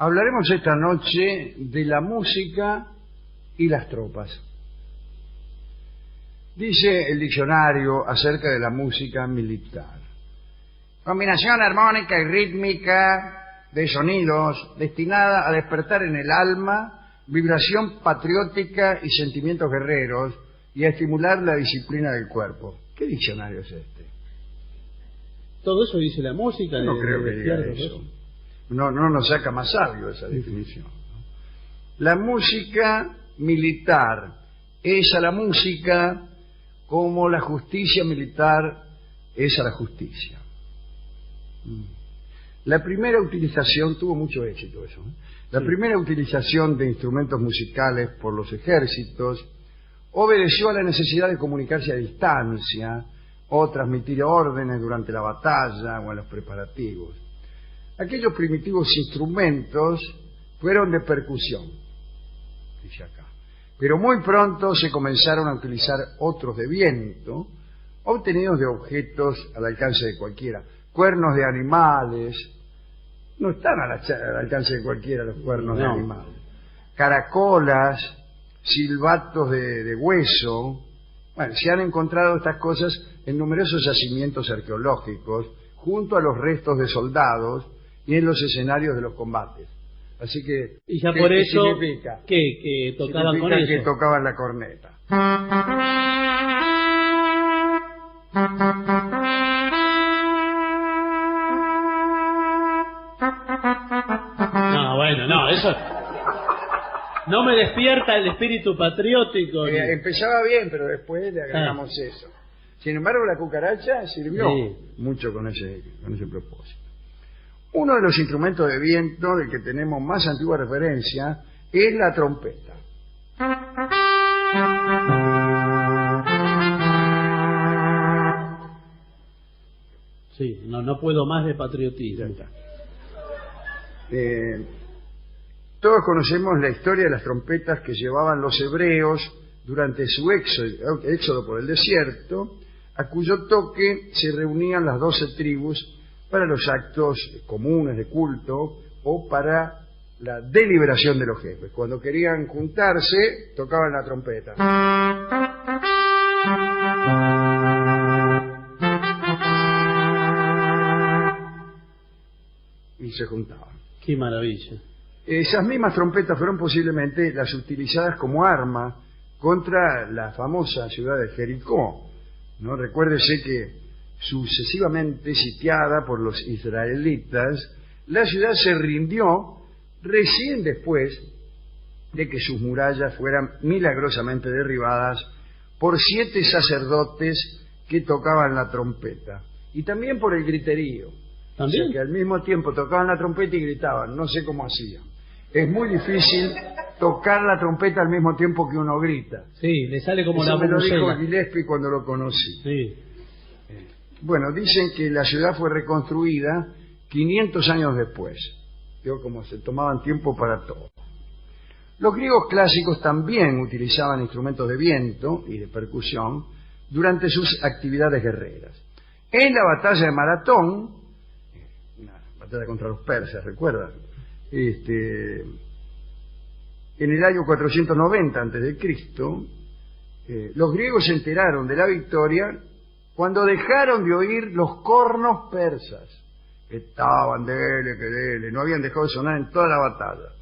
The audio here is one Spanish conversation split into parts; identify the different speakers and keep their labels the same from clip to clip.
Speaker 1: Hablaremos esta noche de la música y las tropas. Dice el diccionario acerca de la música militar: combinación armónica y rítmica de sonidos destinada a despertar en el alma vibración patriótica y sentimientos guerreros y a estimular la disciplina del cuerpo. ¿Qué diccionario es este?
Speaker 2: Todo eso dice la música.
Speaker 1: No creo que diga eso. No nos saca más sabio esa definición. La música militar es a la música como la justicia militar es a la justicia. La primera utilización, tuvo mucho éxito eso, la primera utilización de instrumentos musicales por los ejércitos obedeció a la necesidad de comunicarse a distancia o transmitir órdenes durante la batalla o en los preparativos. Aquellos primitivos instrumentos fueron de percusión, dice acá, pero muy pronto se comenzaron a utilizar otros de viento, obtenidos de objetos al alcance de cualquiera. Cuernos de animales, no están al alcance de cualquiera los cuernos de animales. Caracolas, silbatos de hueso. Bueno, se han encontrado estas cosas en numerosos yacimientos arqueológicos, junto a los restos de soldados y en los escenarios de los combates. Así que,
Speaker 2: y ya por eso
Speaker 1: significa?
Speaker 2: que tocaban con eso.
Speaker 1: Que tocaban la corneta.
Speaker 2: No, bueno, no, eso no me despierta el espíritu patriótico.
Speaker 1: Empezaba bien, pero después le agregamos eso. Sin embargo, la cucaracha sirvió mucho con ese propósito. Uno de los instrumentos de viento del que tenemos más antigua referencia es la trompeta.
Speaker 2: Sí, no puedo más de patriotismo.
Speaker 1: Todos conocemos la historia de las trompetas que llevaban los hebreos durante su éxodo por el desierto, a cuyo toque se reunían las 12 tribus para los actos comunes de culto o para la deliberación de los jefes. Cuando querían juntarse, tocaban la trompeta. Y se juntaban.
Speaker 2: ¡Qué maravilla!
Speaker 1: Esas mismas trompetas fueron posiblemente las utilizadas como arma contra la famosa ciudad de Jericó, ¿no? Recuérdese que sucesivamente sitiada por los israelitas, la ciudad se rindió recién después de que sus murallas fueran milagrosamente derribadas por 7 sacerdotes que tocaban la trompeta, y también por el griterío.
Speaker 2: ¿También?
Speaker 1: O sea, que al mismo tiempo tocaban la trompeta y gritaban, no sé cómo hacían. Es muy difícil tocar la trompeta al mismo tiempo que uno grita.
Speaker 2: Sí, le sale como
Speaker 1: eso
Speaker 2: la
Speaker 1: me lo
Speaker 2: bubucela.
Speaker 1: dijo Gillespie cuando lo conocí.
Speaker 2: Sí.
Speaker 1: Bueno, dicen que la ciudad fue reconstruida 500 años después. Digo, como se tomaban tiempo para todo. Los griegos clásicos también utilizaban instrumentos de viento y de percusión durante sus actividades guerreras. En la batalla de Maratón, una batalla contra los persas, ¿recuerdan? En el año 490 a.C., los griegos se enteraron de la victoria cuando dejaron de oír los cornos persas. Estaban dele, no habían dejado de sonar en toda la batalla.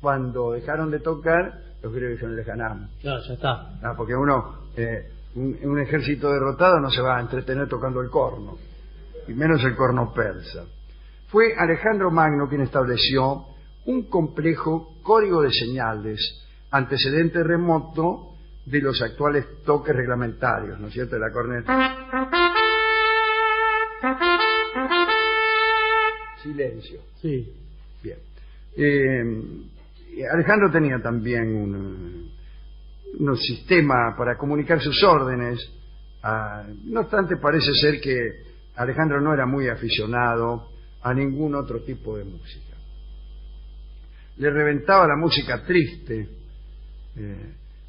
Speaker 1: Cuando dejaron de tocar, los griegos dijeron, les ganamos.
Speaker 2: No, ya está.
Speaker 1: Porque un ejército derrotado no se va a entretener tocando el corno, y menos el corno persa. Fue Alejandro Magno quien estableció un complejo código de señales, antecedente remoto de los actuales toques reglamentarios, ¿no es cierto?, de la corneta. Silencio.
Speaker 2: Sí.
Speaker 1: Bien. Alejandro tenía también un sistema para comunicar sus órdenes. No obstante, parece ser que Alejandro no era muy aficionado a ningún otro tipo de música. Le reventaba la música triste,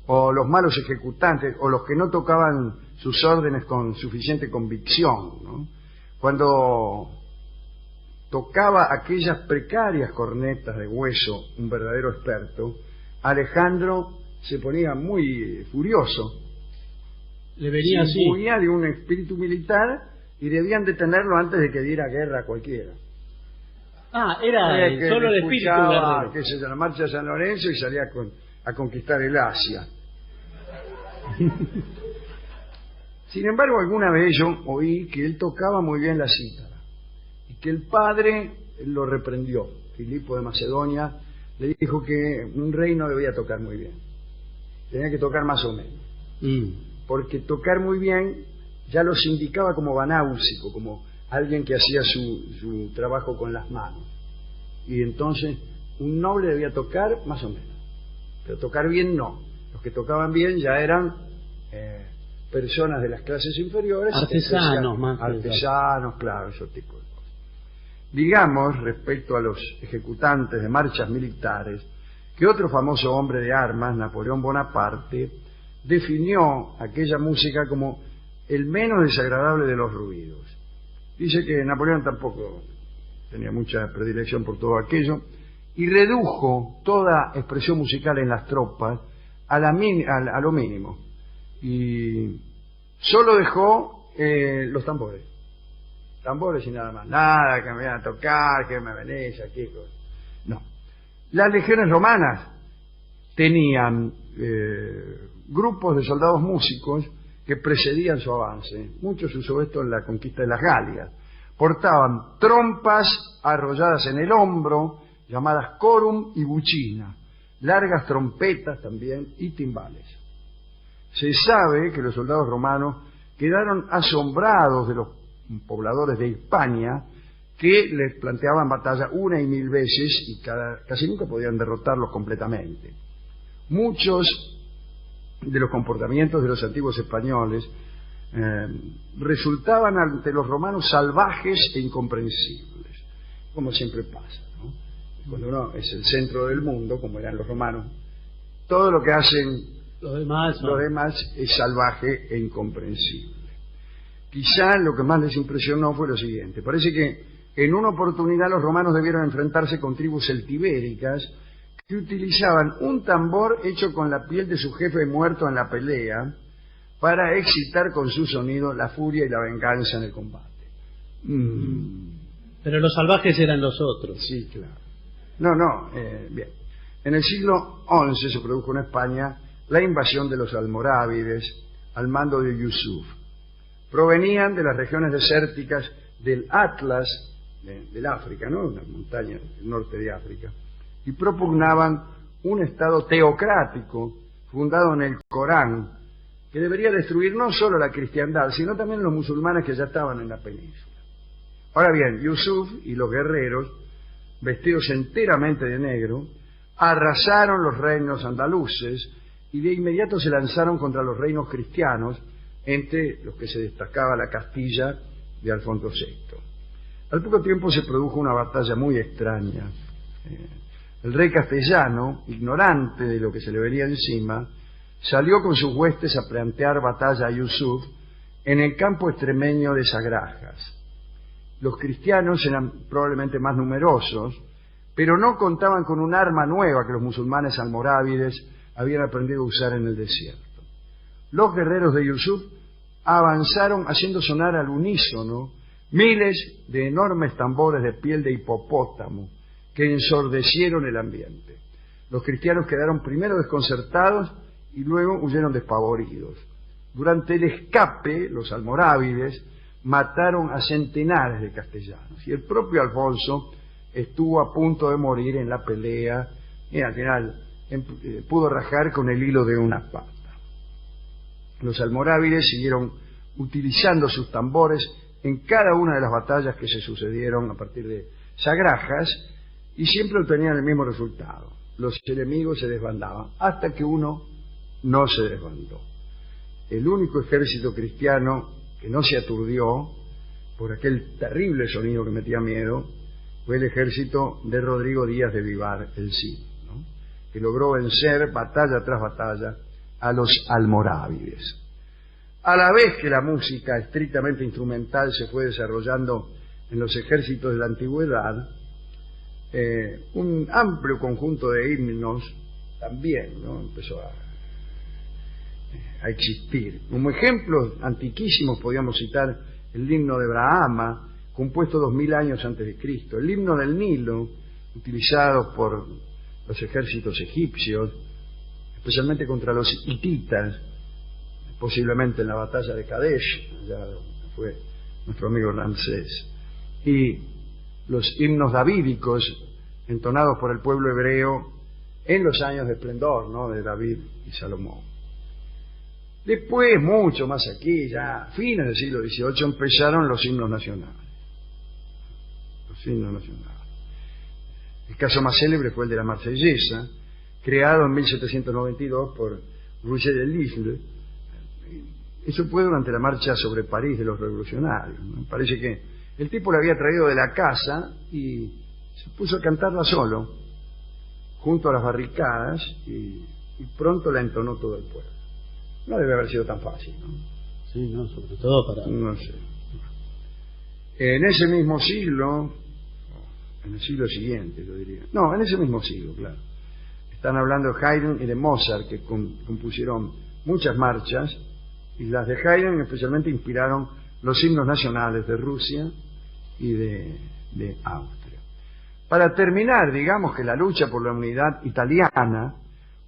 Speaker 1: o los malos ejecutantes, o los que no tocaban sus órdenes con suficiente convicción, ¿no? Cuando tocaba aquellas precarias cornetas de hueso, un verdadero experto, Alejandro se ponía muy furioso.
Speaker 2: Le venía así.
Speaker 1: Se imbuía de un espíritu militar y debían detenerlo antes de que diera guerra a cualquiera.
Speaker 2: Ah, era solo el espíritu guerrero.
Speaker 1: Que se la marcha de San Lorenzo y salía a conquistar el Asia. Sin embargo, alguna vez yo oí que él tocaba muy bien la cítara y que el padre lo reprendió. Filipo de Macedonia le dijo que un rey no debía tocar muy bien, tenía que tocar más o menos, porque tocar muy bien ya los indicaba como vanáusico, como alguien que hacía su trabajo con las manos, y entonces un noble debía tocar más o menos, pero tocar bien no. Los que tocaban bien ya eran personas de las clases inferiores,
Speaker 2: artesanos, más
Speaker 1: artesanos, claro, esos tipos de cosas. Digamos, respecto a los ejecutantes de marchas militares, que otro famoso hombre de armas, Napoleón Bonaparte, definió aquella música como el menos desagradable de los ruidos. Dice que Napoleón tampoco tenía mucha predilección por todo aquello y redujo toda expresión musical en las tropas a lo mínimo, y solo dejó los tambores y nada más, nada que me vayan a tocar, que me venís aquí, no. Las legiones romanas tenían grupos de soldados músicos que precedían su avance. Muchos usó esto en la conquista de las Galias. Portaban trompas arrolladas en el hombro, llamadas corum y buchina, largas trompetas también y timbales. Se sabe que los soldados romanos quedaron asombrados de los pobladores de Hispania, que les planteaban batalla una y mil veces y casi nunca podían derrotarlos completamente. Muchos de los comportamientos de los antiguos españoles resultaban ante los romanos salvajes e incomprensibles, como siempre pasa, ¿no? Cuando uno es el centro del mundo, como eran los romanos, todo lo que hacen los demás es salvaje e incomprensible. Quizá lo que más les impresionó fue lo siguiente: parece que en una oportunidad los romanos debieron enfrentarse con tribus celtibéricas que utilizaban un tambor hecho con la piel de su jefe muerto en la pelea para excitar con su sonido la furia y la venganza en el combate.
Speaker 2: Pero los salvajes eran los otros.
Speaker 1: Sí, claro. Bien. En el siglo XI se produjo en España la invasión de los almorávides al mando de Yusuf. Provenían de las regiones desérticas del Atlas, del África, ¿no? Una montaña del norte de África, y propugnaban un estado teocrático fundado en el Corán, que debería destruir no solo la cristiandad, sino también los musulmanes que ya estaban en la península. Ahora bien, Yusuf y los guerreros, vestidos enteramente de negro, arrasaron los reinos andaluces y de inmediato se lanzaron contra los reinos cristianos, entre los que se destacaba la Castilla de Alfonso VI. Al poco tiempo se produjo una batalla muy extraña. El rey castellano, ignorante de lo que se le venía encima, salió con sus huestes a plantear batalla a Yusuf en el campo extremeño de Sagrajas. Los cristianos eran probablemente más numerosos, pero no contaban con un arma nueva que los musulmanes almorávides habían aprendido a usar en el desierto. Los guerreros de Yusuf avanzaron haciendo sonar al unísono miles de enormes tambores de piel de hipopótamo que ensordecieron el ambiente. Los cristianos quedaron primero desconcertados y luego huyeron despavoridos. Durante el escape, los almorávides mataron a centenares de castellanos y el propio Alfonso estuvo a punto de morir en la pelea y al final pudo rajar con el hilo de una pata. Los almorávides siguieron utilizando sus tambores en cada una de las batallas que se sucedieron a partir de Sagrajas y siempre obtenían el mismo resultado. Los enemigos se desbandaban hasta que uno no se desbandó. El único ejército cristiano que no se aturdió por aquel terrible sonido que metía miedo fue el ejército de Rodrigo Díaz de Vivar, el Cid, ¿no? Que logró vencer batalla tras batalla a los almorávides. A la vez que la música estrictamente instrumental se fue desarrollando en los ejércitos de la antigüedad, un amplio conjunto de himnos también, ¿no?, empezó a existir. Como ejemplos antiquísimos podríamos citar el himno de Brahma, compuesto 2000 años antes de Cristo, el himno del Nilo, utilizado por los ejércitos egipcios, especialmente contra los hititas, posiblemente en la batalla de Kadesh, ya fue nuestro amigo Ramsés, y los himnos davídicos entonados por el pueblo hebreo en los años de esplendor, ¿no?, de David y Salomón. Después, mucho más aquí, ya a fines del siglo XVIII, empezaron los himnos nacionales. Los himnos nacionales. El caso más célebre fue el de la Marsellesa, creado en 1792 por Roger de Lisle. Eso fue durante la marcha sobre París de los revolucionarios, ¿no? Parece que el tipo la había traído de la casa y se puso a cantarla solo, junto a las barricadas, y pronto la entonó todo el pueblo. No debe haber sido tan fácil, ¿no?
Speaker 2: Sí, no, sobre todo para...
Speaker 1: No sé. En ese mismo siglo, en el siglo siguiente, yo diría. No, en ese mismo siglo, claro. Están hablando de Haydn y de Mozart, que compusieron muchas marchas, y las de Haydn especialmente inspiraron los himnos nacionales de Rusia y de Austria. Para terminar, digamos que la lucha por la unidad italiana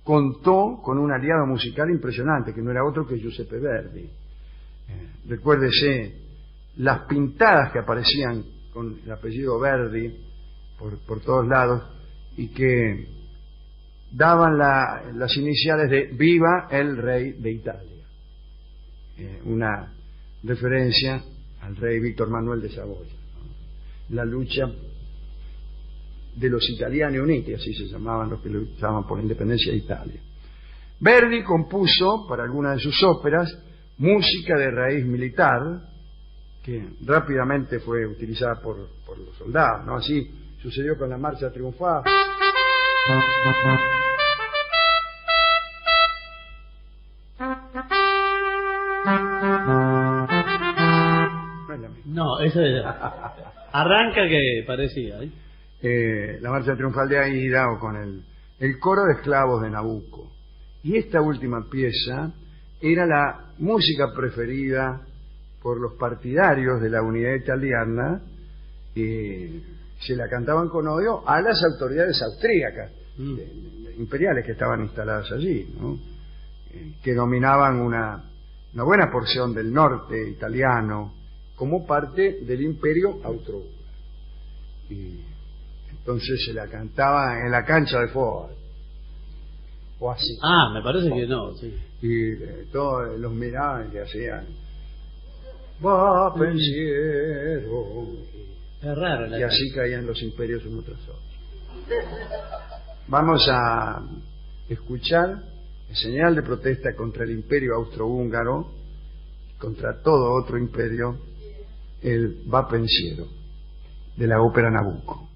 Speaker 1: contó con un aliado musical impresionante, que no era otro que Giuseppe Verdi. Recuérdese las pintadas que aparecían con el apellido Verdi por todos lados y que daban las iniciales de Viva el Rey de Italia, una referencia al rey Víctor Manuel de Saboya, ¿no? La lucha de los Italiani Uniti, así se llamaban los que luchaban por la independencia de Italia. Verdi compuso para algunas de sus óperas música de raíz militar que rápidamente fue utilizada por los soldados, ¿no? Así sucedió con la Marcha Triunfal.
Speaker 2: No, eso es... Arranca que parecía, ¿eh?
Speaker 1: La Marcha Triunfal de Aida, o con el coro de esclavos de Nabucco. Y esta última pieza era la música preferida por los partidarios de la unidad italiana, y se la cantaban con odio a las autoridades austríacas, imperiales, que estaban instaladas allí, ¿no? Que dominaban una buena porción del norte italiano como parte del imperio austrohúngaro. Y entonces se la cantaba en la cancha de fútbol, o así.
Speaker 2: Ah, me parece que no, sí.
Speaker 1: Y todos los miraban y hacían va pensiero,
Speaker 2: es raro,
Speaker 1: y así caían los imperios uno tras otro. Vamos a escuchar en señal de protesta contra el imperio austrohúngaro, contra todo otro imperio, el va pensiero de la ópera Nabucco.